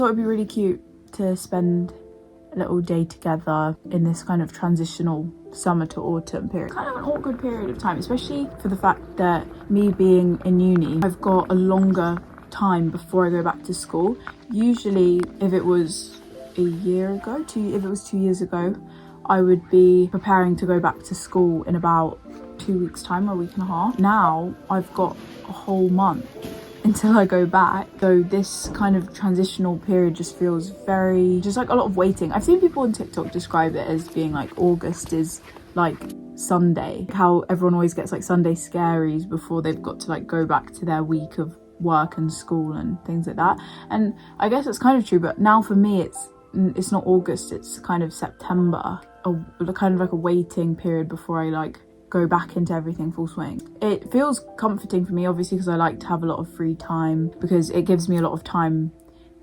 Thought it'd be really cute to spend a little day together in this kind of transitional summer to autumn period. Kind of an awkward period of time, especially for the fact that me being in uni, I've got a longer time before I go back to school. Usually if it was a year ago, if it was 2 years ago, I would be preparing to go back to school in about 2 weeks time or a week and a half. Now I've got a whole month until I go back, so this kind of transitional period just feels very, just like a lot of waiting. I've seen people on TikTok describe it as being like August is like Sunday, how everyone always gets like Sunday scaries before they've got to like go back to their week of work and school and things like that. And I guess it's kind of true, but now for me it's not August, it's kind of September, a kind of like a waiting period before I like go back into everything full swing. It feels comforting for me, obviously, because I like to have a lot of free time, because it gives me a lot of time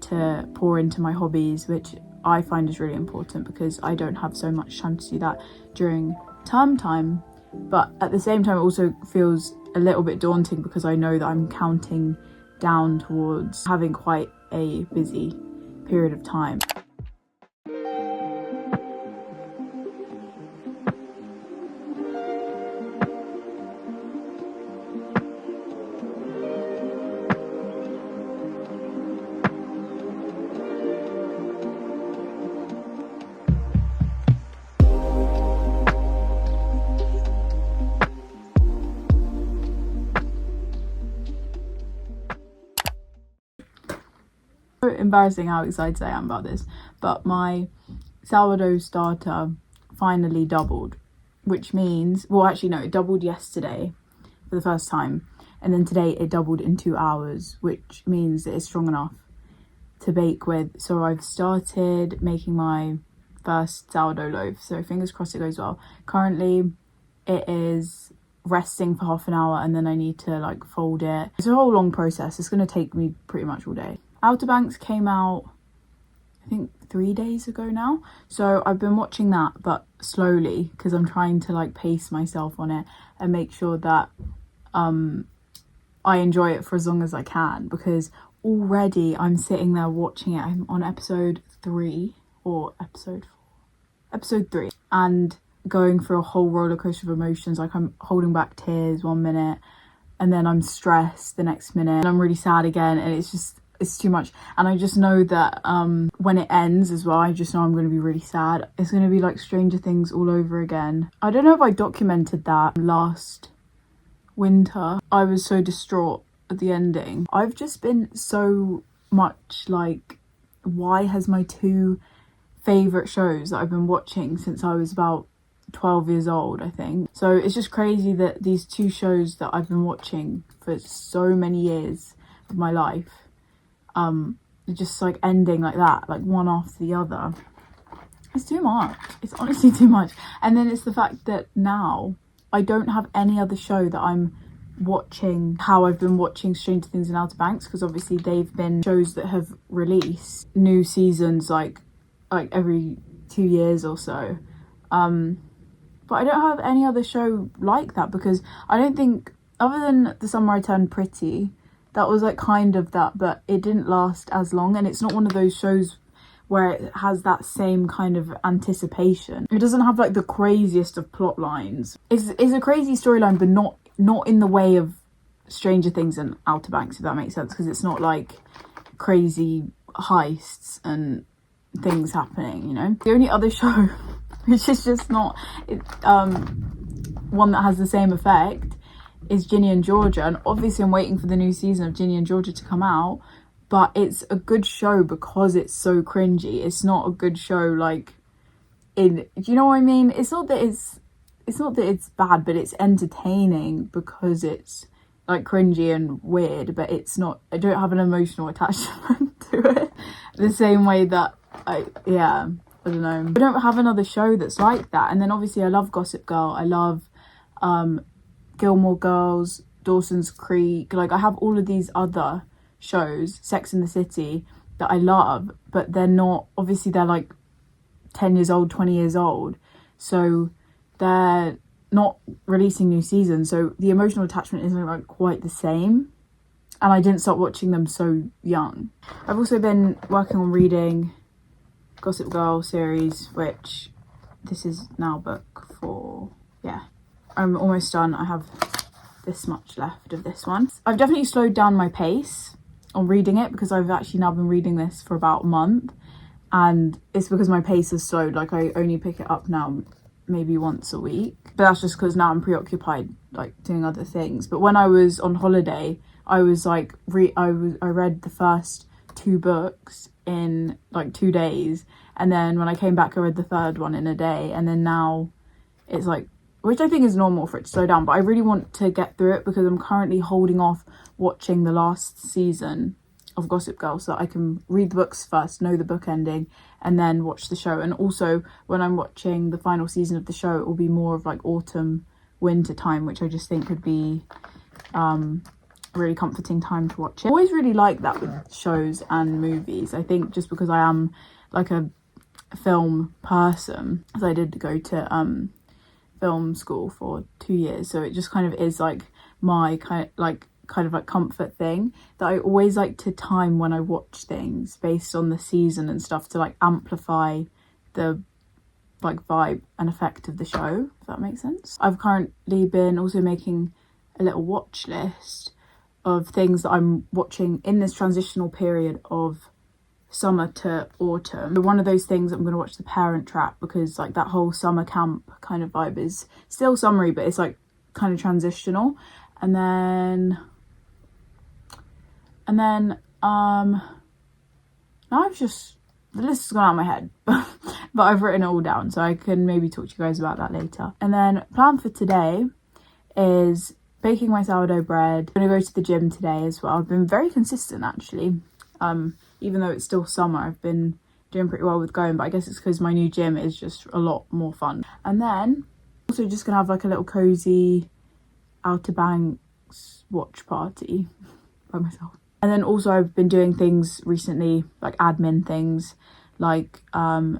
to pour into my hobbies, which I find is really important because I don't have so much time to do that during term time. But at the same time, it also feels a little bit daunting because I know that I'm counting down towards having quite a busy period of time. Embarrassing how excited I am about this, but my sourdough starter finally doubled, which means, well, actually no, it doubled yesterday for the first time, and then today it doubled in 2 hours, which means that it's strong enough to bake with. So I've started making my first sourdough loaf, so fingers crossed it goes well. Currently it is resting for half an hour and then I need to like fold it. It's a whole long process. It's going to take me pretty much all day. Outer Banks came out I think 3 days ago now, so I've been watching that, but slowly, because I'm trying to like pace myself on it and make sure that I enjoy it for as long as I can, because already I'm sitting there watching it. I'm on episode 3 or episode 4, episode 3, and going through a whole roller coaster of emotions. Like I'm holding back tears 1 minute and then I'm stressed the next minute and I'm really sad again, and it's too much. And I just know that when it ends as well, I just know I'm going to be really sad. It's going to be like Stranger Things all over again. I don't know if I documented that last winter. I was so distraught at the ending. I've just been so much like, why has my 2 favourite shows that I've been watching since I was about 12 years old, I think. So it's just crazy that these 2 shows that I've been watching for so many years of my life, just like ending like that, like one after the other. It's too much. It's honestly too much. And then it's the fact that now I don't have any other show that I'm watching how I've been watching Stranger Things and Outer Banks, because obviously they've been shows that have released new seasons like every 2 years or so. But I don't have any other show like that, because I don't think, other than The Summer I Turned Pretty, that was like kind of that, but it didn't last as long, and it's not one of those shows where it has that same kind of anticipation. It doesn't have like the craziest of plot lines. It's a crazy storyline, but not in the way of Stranger Things and Outer Banks, if that makes sense, because it's not like crazy heists and things happening, you know. The only other show which is just not one that has the same effect is Ginny and Georgia, and obviously I'm waiting for the new season of Ginny and Georgia to come out, but it's a good show because it's so cringy. It's not a good show like do you know what I mean? It's not that it's bad, but it's entertaining because it's like cringy and weird, but it's not, I don't have an emotional attachment to it the same way that I don't know. I don't have another show that's like that. And then obviously I love Gossip Girl. I love Gilmore Girls, Dawson's Creek. Like I have all of these other shows, Sex and the City, that I love, but they're not, obviously they're like 10 years old, 20 years old. So they're not releasing new seasons. So the emotional attachment isn't like quite the same. and I didn't start watching them so young. I've also been working on reading Gossip Girl series, which this is now book 4. Yeah, I'm almost done. I have this much left of this one. I've definitely slowed down my pace on reading it because I've actually now been reading this for about a month, and it's because my pace has slowed. Like, I only pick it up now maybe once a week, but that's just because now I'm preoccupied like doing other things. But when I was on holiday, I was like I read the first 2 books in like 2 days, and then when I came back I read the third one in a day, and then now it's like, which I think is normal for it to slow down, but I really want to get through it because I'm currently holding off watching the last season of Gossip Girl so that I can read the books first, know the book ending, and then watch the show. And also when I'm watching the final season of the show, it will be more of like autumn winter time, which I just think could be a really comforting time to watch it. I always really like that with shows and movies. I think just because I am like a film person, as I did go to film school for 2 years, so it just kind of is like my kind of like comfort thing that I always like to time when I watch things based on the season and stuff to like amplify the like vibe and effect of the show, if that makes sense. I've currently been also making a little watch list of things that I'm watching in this transitional period of summer to autumn. So one of those things, I'm going to watch The Parent Trap, because like that whole summer camp kind of vibe is still summery, but it's like kind of transitional. And then now I've just, the list has gone out of my head, but I've written it all down so I can maybe talk to you guys about that later. And then plan for today is baking my sourdough bread. I'm gonna go to the gym today as well. I've been very consistent actually. Even though it's still summer, I've been doing pretty well with going, but I guess it's because my new gym is just a lot more fun. And then also just gonna have like a little cozy Outer Banks watch party by myself. And then also I've been doing things recently, like admin things, like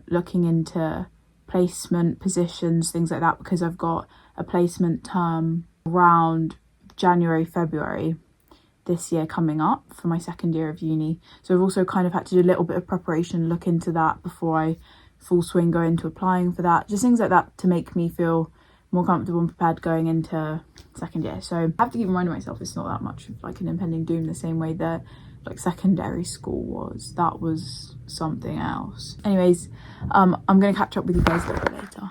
looking into placement positions, things like that, because I've got a placement term around January, February this year coming up for my second year of uni. So I've also kind of had to do a little bit of preparation, look into that before I full swing go into applying for that. Just things like that to make me feel more comfortable and prepared going into second year. So I have to keep reminding myself it's not that much of like an impending doom, the same way that like secondary school was. That was something else. Anyways, I'm gonna catch up with you guys a little bit later.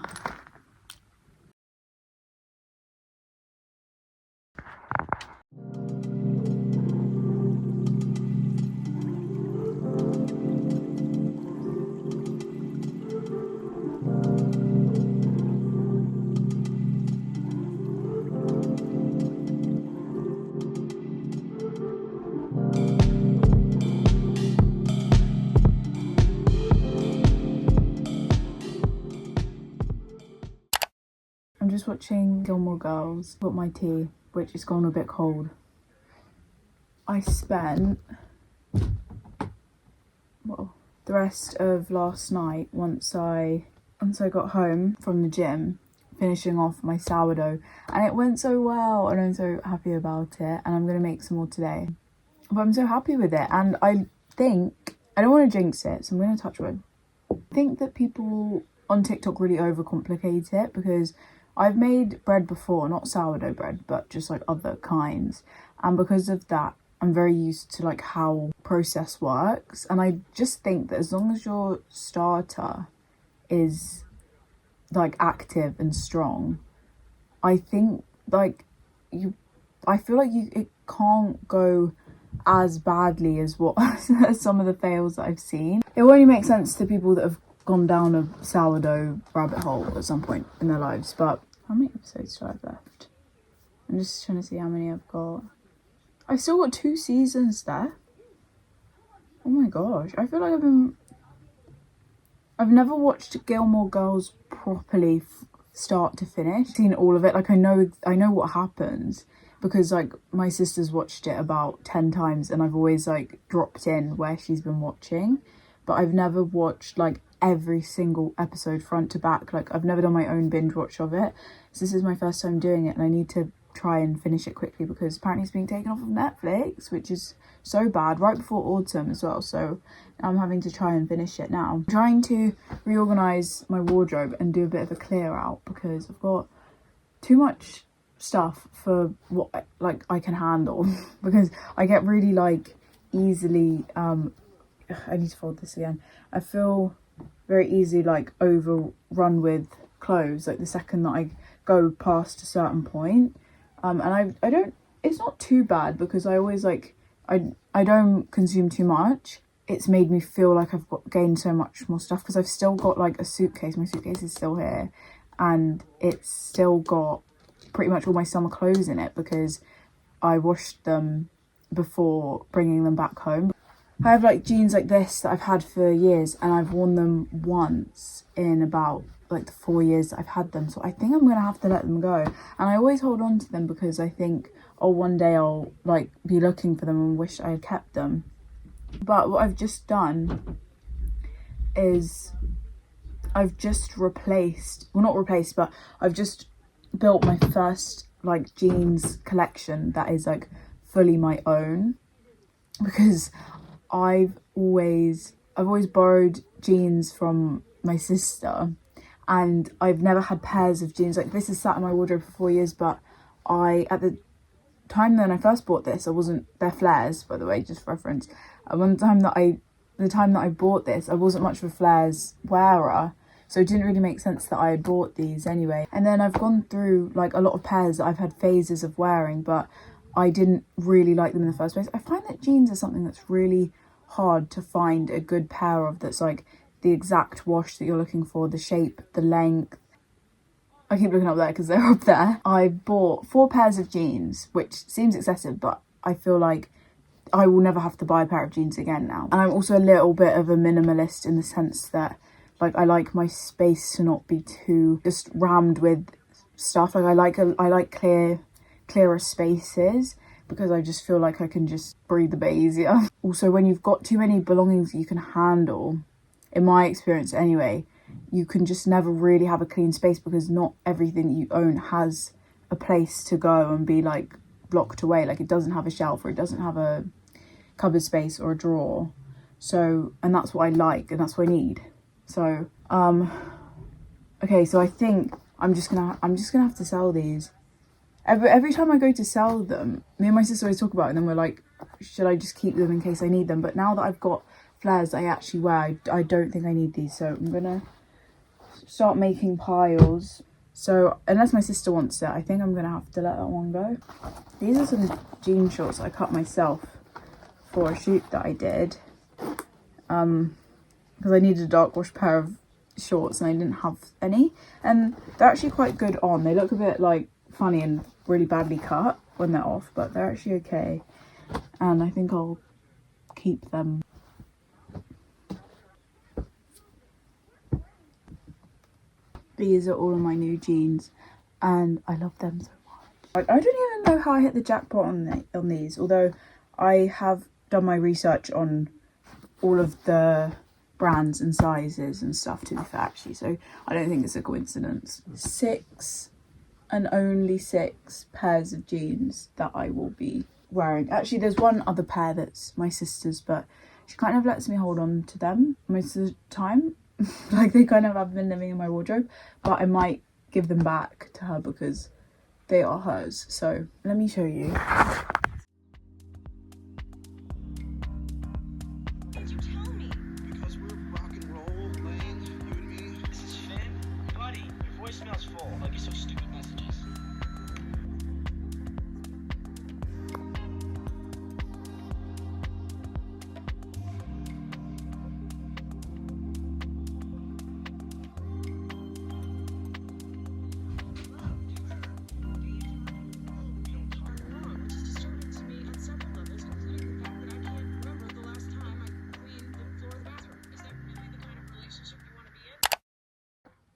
I'm just watching Gilmore Girls. Got my tea, which has gone a bit cold. I spent the rest of last night once I got home from the gym, finishing off my sourdough, and it went so well and I'm so happy about it, and I'm gonna make some more today. But I'm so happy with it, and I think, I don't want to jinx it, so I'm gonna touch wood. I think that people on TikTok really overcomplicate it, because I've made bread before, not sourdough bread, but just like other kinds. And because of that, I'm very used to like how process works. And I just think that as long as your starter is like active and strong, I think like I feel like it can't go as badly as what some of the fails that I've seen. It will only make sense to people that have gone down a sourdough rabbit hole at some point in their lives. But how many episodes do I have left? I'm just trying to see how many I've got. I've still got 2 seasons left. Oh my gosh, I feel like I've never watched Gilmore Girls properly start to finish. Seen all of it, like I know what happens, because like my sister's watched it about 10 times and I've always like dropped in where she's been watching, but I've never watched like every single episode front to back. Like I've never done my own binge watch of it, so this is my first time doing it, and I need to try and finish it quickly because apparently it's being taken off of Netflix, which is so bad, right before autumn as well. So I'm having to try and finish it now. I'm trying to reorganize my wardrobe and do a bit of a clear out because I've got too much stuff for what like I can handle because I get really like easily I need to fold this again. I feel very easily like overrun with clothes like the second that I go past a certain point. And I don't, it's not too bad because I always like I don't consume too much. It's made me feel like I've gained so much more stuff because I've still got like a suitcase. My suitcase is still here and it's still got pretty much all my summer clothes in it because I washed them before bringing them back home. I have like jeans like this that I've had for years and I've worn them once in about like the 4 years that I've had them, so I think I'm gonna have to let them go. And I always hold on to them because I think, oh, one day I'll like be looking for them and wish I had kept them. But what I've just done is I've just replaced, well not replaced, but I've just built my first like jeans collection that is like fully my own because I've always borrowed jeans from my sister and I've never had pairs of jeans. Like this has sat in my wardrobe for 4 years, but at the time when I first bought this, they're flares, by the way, just for reference. The time that I bought this, I wasn't much of a flares wearer, so it didn't really make sense that I had bought these anyway. And then I've gone through like a lot of pairs that I've had phases of wearing, but I didn't really like them in the first place. I find that jeans are something that's really hard to find a good pair of that's like the exact wash that you're looking for, the shape, the length. I keep looking up there because they're up there. I bought 4 pairs of jeans, which seems excessive, but I feel like I will never have to buy a pair of jeans again now. And I'm also a little bit of a minimalist in the sense that like I like my space to not be too just rammed with stuff. Like I like clearer spaces because I just feel like I can just breathe a bit easier. Also, when you've got too many belongings you can handle, in my experience anyway, you can just never really have a clean space because not everything that you own has a place to go and be like blocked away. Like it doesn't have a shelf or it doesn't have a cupboard space or a drawer. So, and that's what I like and that's what I need. So, okay, so I think I'm just gonna have to sell these. Every time I go to sell them, me and my sister always talk about it and then we're like, should I just keep them in case I need them? But now that I've got flares that I actually wear, I don't think I need these. So I'm gonna start making piles. So unless my sister wants it, I think I'm gonna have to let that one go. These are some jean shorts I cut myself for a shoot that I did. Because I needed a dark wash pair of shorts and I didn't have any. And they're actually quite good on. They look a bit like funny and really badly cut when they're off, but they're actually okay. And I think I'll keep them. These are all of my new jeans and I love them so much. Like, I don't even know how I hit the jackpot on these, although I have done my research on all of the brands and sizes and stuff, to be fair, actually, so I don't think it's a coincidence. 6 and only 6 pairs of jeans that I will be wearing. Actually, there's one other pair that's my sister's, but she kind of lets me hold on to them most of the time. Like they kind of have been living in my wardrobe, but I might give them back to her because they are hers. So let me show you.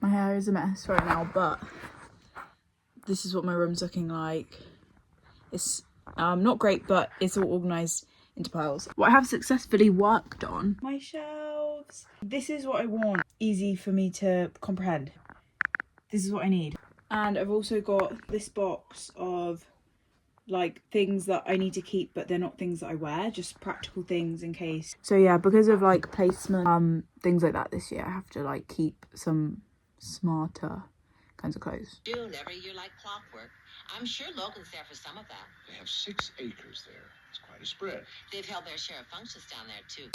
My hair is a mess right now, but this is what my room's looking like. It's not great, but it's all organised into piles. What I have successfully worked on, my shelves. This is what I want. Easy for me to comprehend. This is what I need. And I've also got this box of like things that I need to keep, but they're not things that I wear, just practical things in case. So yeah, because of like placement, things like that this year, I have to like keep some smarter kinds of clothes. June every year like clockwork. I'm sure Logan's there for some of that. They have 6 acres there. It's quite a spread. They've held their share of functions down there too.